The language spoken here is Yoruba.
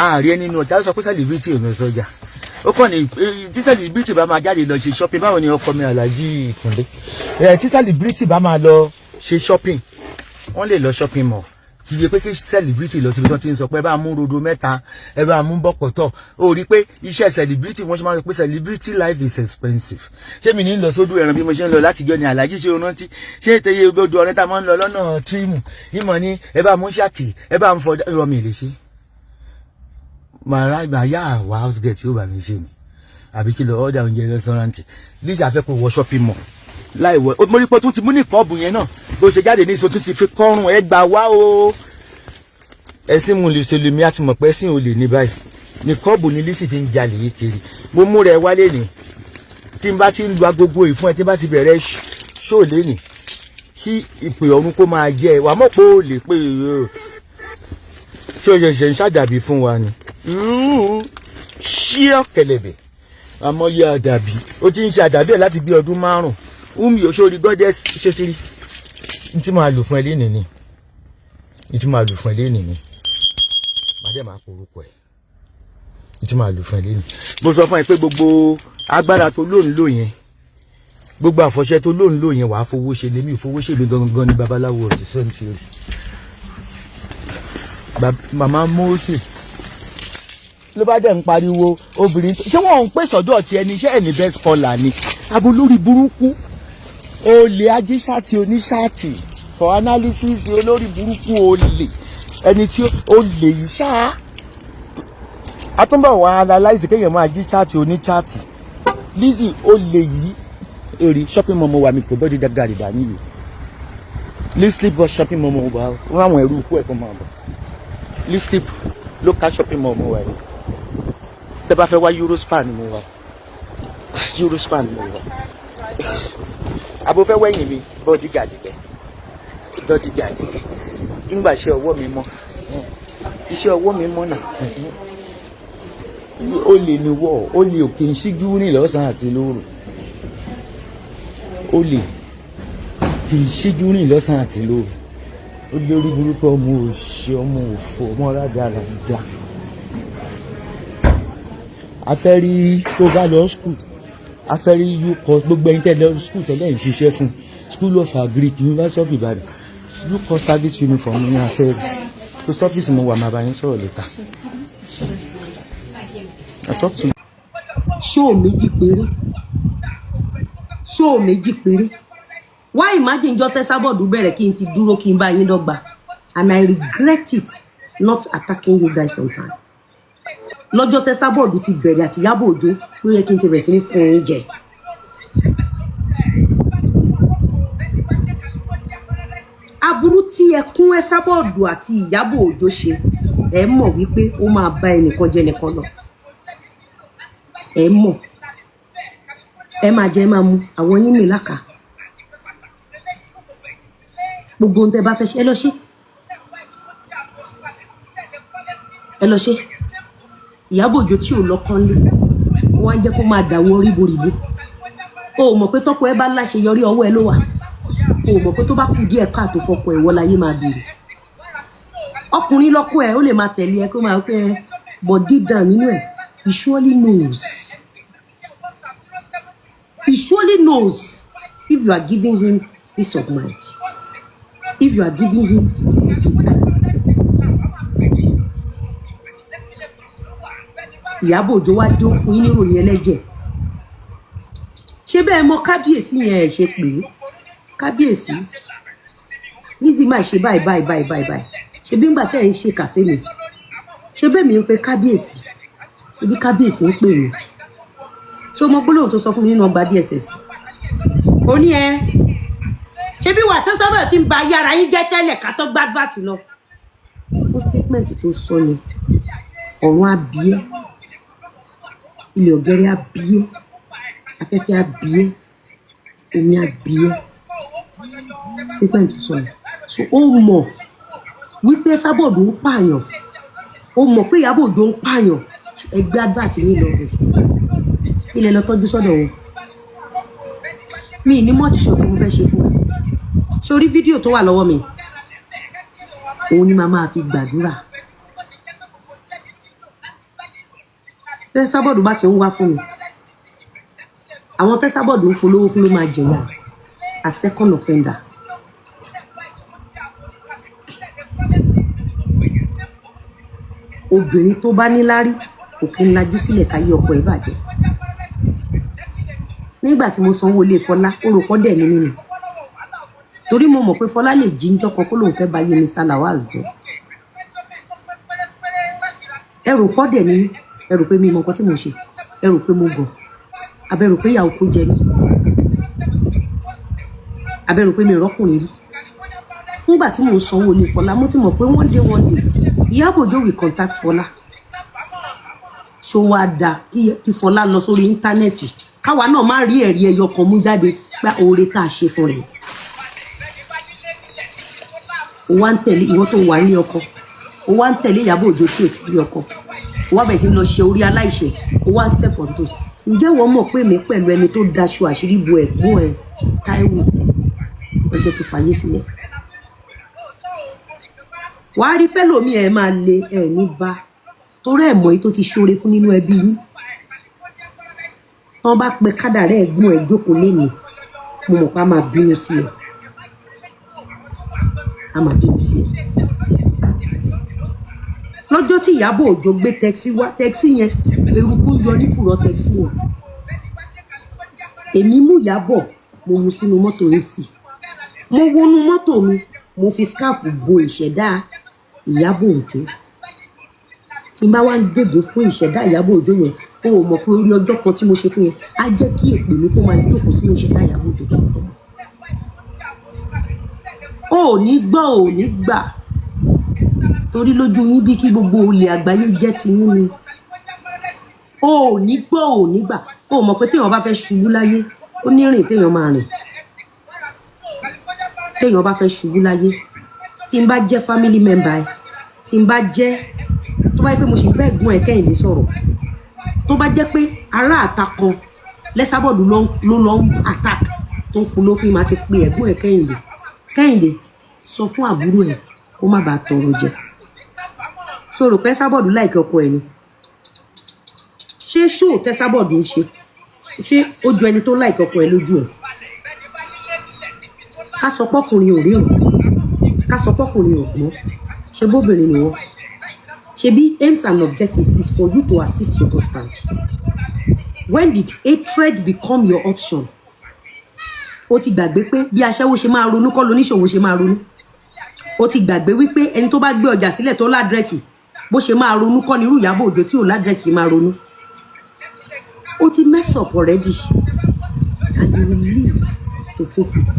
ààrẹ nínú ọjà sọ pé celebrity ò lọ sọ́jà ó kàn ní tí celebrity bá máa jáde lọ ṣe shopping báwo ni ọkọ mi Alhaji Túndé tí celebrity bá máa lọ ṣe shopping wọ́n lè lọ shopping mall kì í ṣe pé kí celebrity lọ síbi tí wọ́n ti ń sọ pé ẹ bá mú rodo mẹ́ta ẹ bá mú bọ́kọ̀tọ̀ ó rí pé iṣẹ́ celebrity wọ́n ṣe máa sọ pé celebrity life is expensive ṣé mi ní lọ sódò ẹran bí mo ṣe ń lọ láti jọ ní Alhaji ṣe rántí ṣé tẹyẹ ojú ọ̀rẹ́ tá a máa ń lọ lọ́nà trímù ìmọ̀ ni ẹ bá mú ṣàkì ẹ bá ń fọ ìrọ̀ mi lè ṣe màá yá àwa house girl tí ó bá mi ṣe ni àbí kí lọ order oúnjẹ rẹ́sọ́rántì Lizzy afẹ́kọ̀ọ́ wọ shopping mall láì wọ mo rí pé tún ti mú ní kọ́ọ̀bù yẹn náà bó ṣe jáde ní ìṣó tún ti fi kọ́rùn ẹ gbà wá o ẹ̀sìn mu lè ṣe lèmi àti mọ̀ pé ẹ̀sìn ò lè ní báyìí ní kọ́ọ̀bù ní Lizzy fi ń jalè yìí kiri mo mú rẹ wálé ní tí n bá ti ń lu agogo yìí fún ẹ tí n bá ti bẹ̀rẹ̀ ṣó lé ní kí ìpè ọ̀run kó máa jẹ wà mọ̀ pé ó lè pé ṣó ṣẹ̀ṣẹ̀ ń ṣàdàbí fún wa ni ṣí ọ̀kẹ̀lẹ̀bẹ̀ àmọ́yé àdàbí ó ti ń ṣe àdàbí ẹ̀ láti bí ọdún 5 umi òṣòrí gọ́dẹ̀ ṣètìrí tí máa lò fún ẹ lénìí ni tí máa lò fún ẹ lénìí ni màdé máa porúkọ ẹ tí máa lò fún ẹ lénìí mo sọ fún ẹ pé gbogbo agbára tó lóun lò yẹn gbogbo àfọ̀ṣẹ tó lóun lò yẹn wàá fowó ṣe lèmi ìfowó ṣe mi gangan ní babaláwo ọ̀dì sẹ́ńtì màmá Mósè ló bá dẹ̀ ń pariwo obìnrin ṣé wọ́n ń pè sọ́dọ̀ tí ẹni iṣẹ́ ẹni best caller ni abo lórí burúkú olè ajíṣàtì oníṣàtì for analysis olórí burúkú olè ẹni tí olè yìí ṣáá atúnbọ̀ wà analyze kéèyàn máa jíṣàtì oníṣàtì Lizzy olè yìí èrè shopping mall wà mí kò bọ́dí dàgàrì bá níyì Lizzy bọ́ shopping mall wà wọ́n àwọn ẹrú ikú ẹ̀kọ́ máa bọ̀ Lizzy local shopping mall wà yìí tẹ́ bá fẹ́ wá Eurospan ni mo wà Eurospan ni mo wà abo fẹ́ wẹ̀yìn mi bodyguard kẹ nígbà iṣẹ́ ọwọ́ mi mọ́ iṣẹ́ ọwọ́ mi mọ́ náà ó lè ní wọ́ ó lè òkè ń ṣíjú ní lọ́sàn àti lóru ó lè kì í ṣíjú ní lọ́sàn àti lóru ó lórí burúkú ọmọ òṣì ọmọ òfò ọmọ rádaràdà afẹ́rí tó bá lọ skul afẹ́rí yúkọ gbogbo ẹni tẹ́lẹ̀ skul tẹ́lẹ̀ ń ṣiṣẹ́ fún School of Agric University of Ibadan yúkọ service uniform ní afẹ́rí tó sọ́fíìsì mo wà máa bá yín sọ̀rọ̀ lẹ́ta. ṣóò méjì péré why imagine jọ tẹ́sábọ̀dù bẹ̀rẹ̀ kí n ti dúró kí n bá yín dọ́gba and I regret it not attacking you guys on time. Lọ́jọ́ tẹ́sábọ̀dù ti bẹ̀rẹ̀ àti Ìyábọ̀ Òjó ló yẹ kí n ti bẹ̀rẹ̀ sí ní fún yín jẹ. Aburú tí ẹkún Ẹsábọ̀dù àti Ìyábọ̀ Òjó ṣe ẹ mọ̀ wípé ó máa bá ẹnìkan jẹ nìkan lọ. Ẹ mọ̀ ẹ máa jẹ ẹ máa mu àwọn yín mi láka. Gbogbo ohun tẹ́ bá fẹ́ ṣe ẹ lọ ṣe. Ìyábọ̀ Òjó tí ò lọ́kàn lé wọ́n á jẹ́ kó máa dàwọ́ ríboríbo o mọ̀ pé tọ́kọ ẹ bá láṣeyọrí ọwọ́ ẹ ló wà o mọ̀ pé tó bá kù díẹ̀ káàtó fọkọ ẹ wọ́n láyé máa bèrè ọkùnrin lọ́kọ ẹ ó lè máa tẹ̀lé ẹ kó máa pẹ́ but deep down nínú ẹ he surely knows if you are giving him peace of mind if you are giving him Ìyábọ̀ Òjó wá dé fún yín níròyìn ẹlẹ́jẹ̀ ṣé bẹ́ẹ̀ mọ kábíyèsí yẹn ẹ̀ ṣe pé kábíyèsí Lizzy máa ṣe báyìí ṣe bí ńgbà tẹ́ ẹ̀ ń ṣe kàfé mi ṣe bẹ́ẹ̀ mi ń pe kábíyèsí ṣe bí kábíyèsí ń pè mí ṣé o mọ gbólóhùn tó sọ fún mi nínú ọgbà DSS ó ní ẹ ṣe bí wà tó sábà tí ń ba yàrá yín jẹ́ tẹ́lẹ̀ ká tó gbádùn lọ fún statement tó sọ ni ọ̀run abiyẹ́ ilẹ̀ ọ̀gẹ́rẹ́ abiyẹ́ afẹ́fẹ́ abiyẹ́ omi abiyẹ́ statement tó sọ ni so ó mọ̀ wípé Ẹsábọ̀dù ń pààyàn ó mọ̀ pé Ìyábọ̀ Òjó ń pààyàn ẹgbẹ́ advert nílò rẹ̀ ilẹ̀ lọ tọ́jú sọ́dọ̀ wọn mi ní mọ́tìṣọ́ tí mo fẹ́ ṣe fún ẹ sórí fídíò tó wà lọ́wọ́ mi òun ni màá máa fi gbàdúrà tẹ́sábọ̀dù bá ti ń wá fún mi àwọn tẹ́sábọ̀dù ń polówó fún ló máa jẹ̀yà a second offender. Obìnrin tó bá níláárí kò kí ń lajú sílẹ̀ káyé ọkọ ẹ̀ bàjẹ́. Nígbà tí mo sanwó ilé Fọlá ó rò pọ́ dẹ̀ ní mi nì torí mo mọ̀ pé Fọlá lè jíjọ́ kan kó lóun fẹ́ bá yé Mr. Lawal jẹ́. Ẹ rò pọ́ dẹ̀ ní mi, ẹ rò pé mi mọ nǹkan tí mo ṣe, ẹ rò pé mo gọ̀, abẹ rò pé ìyàwó kó jẹ mí, abẹ rò pé mi rọ́kùnrin rí. Nígbà tí mo sanwó ilé Fọlá mo ti mọ̀ pé one day Ìyábọ̀ Òjó will contact Fọlá. Ṣó wá dáa kí Fọlá lọ sórí íńtánẹ́ẹ̀tì káwa náà má rí ẹ̀rí ẹyọ kan mú jáde pé oore tá a ṣe fún rẹ̀. Ó wá ń tẹ̀lé ìwọ tó wà ní ọkọ, ó wá ń tẹ̀lé Ìyábọ̀ Òjó tí ò sí ní ọkọ, ó wá bẹ̀rẹ̀ sí lọ ṣe orí aláìṣẹ̀, ó wá ń step on toes. Ǹjẹ́ wọ́n mọ̀ pé mi pẹ̀lú ẹni tó daṣọ àṣírí bo ẹ̀gbọ́n ẹ̀ Táíwò ọjọ́ tó fàyè sílẹ̀. Wàá rí pẹ́lòmí ẹ̀ máa le ẹ̀ ní bá torí ẹ̀ mọ̀ èyí tó ti ṣoore fún nínú ẹbí yín. Tán bá pe kádàrá ẹ̀gbọ́n ẹ̀ jókòó lénìí mo mọ̀ pé a máa bínú sí ẹ. A máa bínú sí ẹ. Lọ́jọ́ tí Ìyábọ̀ Òjó gbé tẹ́ksì wá, tẹ́ksì yẹn eruku yọ ní fùrọ̀ tẹ́ksì yẹn. Èmi mú Ìyábọ̀ mo mú sínú mọ́tò AC. Mo wọnú mọ́tò mi mo fi skáàfù bo ìṣẹ̀dá Ìyábọ̀ Òjó. Tí n bá wá ń gègé fún ìṣẹ̀dá Ìyábọ̀ Òjó yẹn o ò mọ̀ pé orí ọjọ́ kan tí mo ṣe fún yẹn á jẹ́ kí èpè mi kó máa jókòó sínú ìṣẹ̀dá Ìyábọ̀ Òjó tọmọtọmọ. O ò ní gbọ́ o ò ní gbà torí lójú yín bí kí gbogbo olè àgbáyé jẹ́ ti yín ni. O ò ní gbọ́ o ò ní gbà o ò mọ̀ pé téèyàn bá fẹ́ ṣubú láyé ó ní rìn téèyàn máa rìn. Téèyàn bá fẹ́ ṣubú láyé tí n bá jẹ́ family member ẹ tí n bá jẹ́ tó bá yẹ pé mo sì bẹ́ẹ̀ gún ẹ Kẹ́hìndé sọ̀rọ̀ tó bá jẹ́ pé ará àta kan lẹ́sàbọ̀dù ló lọ ń attack tó ń polówó fún mi máa ti pe ẹ̀gbọ́n ẹ Kẹ́hìndé sọ fún àbúrò ẹ kó má bàa tọrọ jẹ. Ṣó rò pé Sábọ̀dù láìkí ọkọ ẹ ni? Ṣé ṣó tẹ́sábọ̀dù ń ṣé ó ju ẹni tó láìkí ọkọ ẹ lójú ẹ? Ká sọ pọ́kùnrin ò ríran, ká sọ pọ́kùnrin ò gbọ́n, ṣe bóbìnrin ni wọ́n. Ṣebí aims and objective is for you to assist your husband. When did hatred become your option? O ti gbàgbé pé bí aṣẹ́wó ṣe máa ronú kọ́ lóníṣòwò ṣe máa ronú. O ti gbàgbé wípé ẹni tó bá gbé ọjà sílẹ̀ tó ládírẹ́sì bó ṣe máa ronú kọ́ nírú Ìyábọ̀ Òjó tí ò ládírẹ́sì ṣe máa ronú. O ti mess up already and you will live to face it.